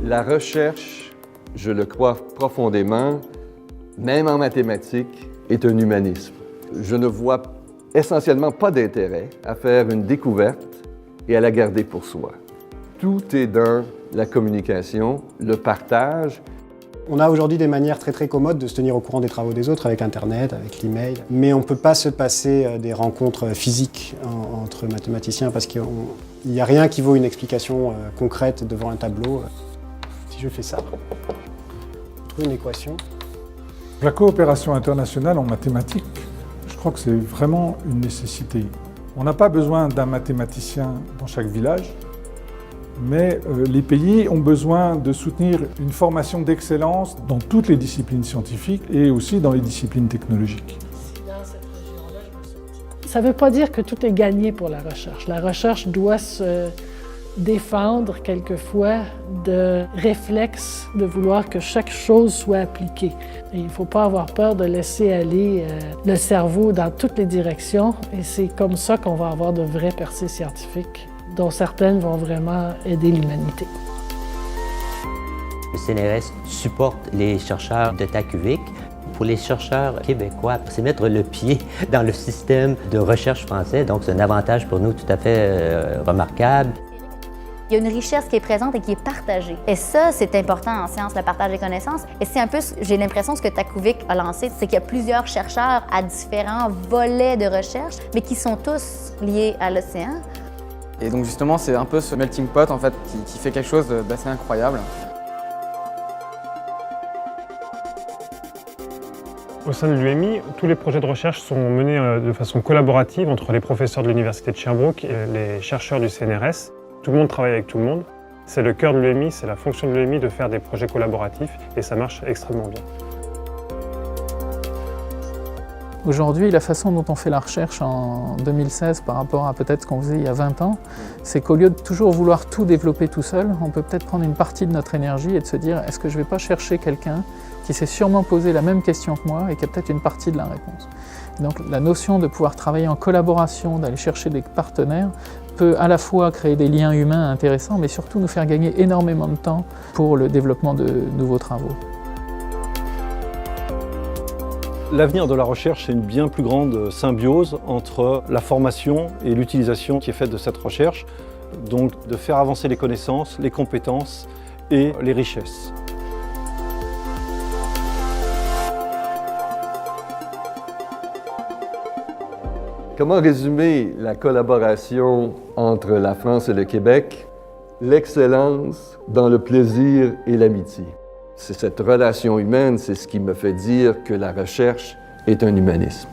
La recherche, je le crois profondément, même en mathématiques, est un humanisme. Je ne vois essentiellement pas d'intérêt à faire une découverte et à la garder pour soi. Tout est dans la communication, le partage. On a aujourd'hui des manières très commodes de se tenir au courant des travaux des autres avec Internet, avec l'email, mais on ne peut pas se passer des rencontres physiques entre mathématiciens parce qu'il n'y a rien qui vaut une explication concrète devant un tableau. Si je fais ça, je trouve une équation. La coopération internationale en mathématiques, je crois que c'est vraiment une nécessité. On n'a pas besoin d'un mathématicien dans chaque village, mais les pays ont besoin de soutenir une formation d'excellence dans toutes les disciplines scientifiques et aussi dans les disciplines technologiques. Ça ne veut pas dire que tout est gagné pour la recherche. La recherche doit se défendre quelquefois de réflexes de vouloir que chaque chose soit appliquée. Et il ne faut pas avoir peur de laisser aller le cerveau dans toutes les directions et c'est comme ça qu'on va avoir de vraies percées scientifiques dont certaines vont vraiment aider l'humanité. Le CNRS supporte les chercheurs de TACUVIC. Pour les chercheurs québécois, c'est mettre le pied dans le système de recherche français, donc c'est un avantage pour nous tout à fait remarquable. Il y a une richesse qui est présente et qui est partagée. Et ça, c'est important en sciences, le partage des connaissances. Et c'est un peu, j'ai l'impression, ce que TACUVIC a lancé, c'est qu'il y a plusieurs chercheurs à différents volets de recherche, mais qui sont tous liés à l'océan. Et donc justement, c'est un peu ce melting pot en fait, qui fait quelque chose d'assez incroyable. Au sein de l'UMI, tous les projets de recherche sont menés de façon collaborative entre les professeurs de l'Université de Sherbrooke et les chercheurs du CNRS. Tout le monde travaille avec tout le monde. C'est le cœur de l'UMI, c'est la fonction de l'UMI de faire des projets collaboratifs et ça marche extrêmement bien. Aujourd'hui, la façon dont on fait la recherche en 2016 par rapport à peut-être ce qu'on faisait il y a 20 ans, c'est qu'au lieu de toujours vouloir tout développer tout seul, on peut peut-être prendre une partie de notre énergie et de se dire est-ce que je ne vais pas chercher quelqu'un qui s'est sûrement posé la même question que moi et qui a peut-être une partie de la réponse. Donc la notion de pouvoir travailler en collaboration, d'aller chercher des partenaires, peut à la fois créer des liens humains intéressants, mais surtout nous faire gagner énormément de temps pour le développement de nouveaux travaux. L'avenir de la recherche, c'est une bien plus grande symbiose entre la formation et l'utilisation qui est faite de cette recherche, donc de faire avancer les connaissances, les compétences et les richesses. Comment résumer la collaboration entre la France et le Québec? L'excellence dans le plaisir et l'amitié. C'est cette relation humaine, c'est ce qui me fait dire que la recherche est un humanisme.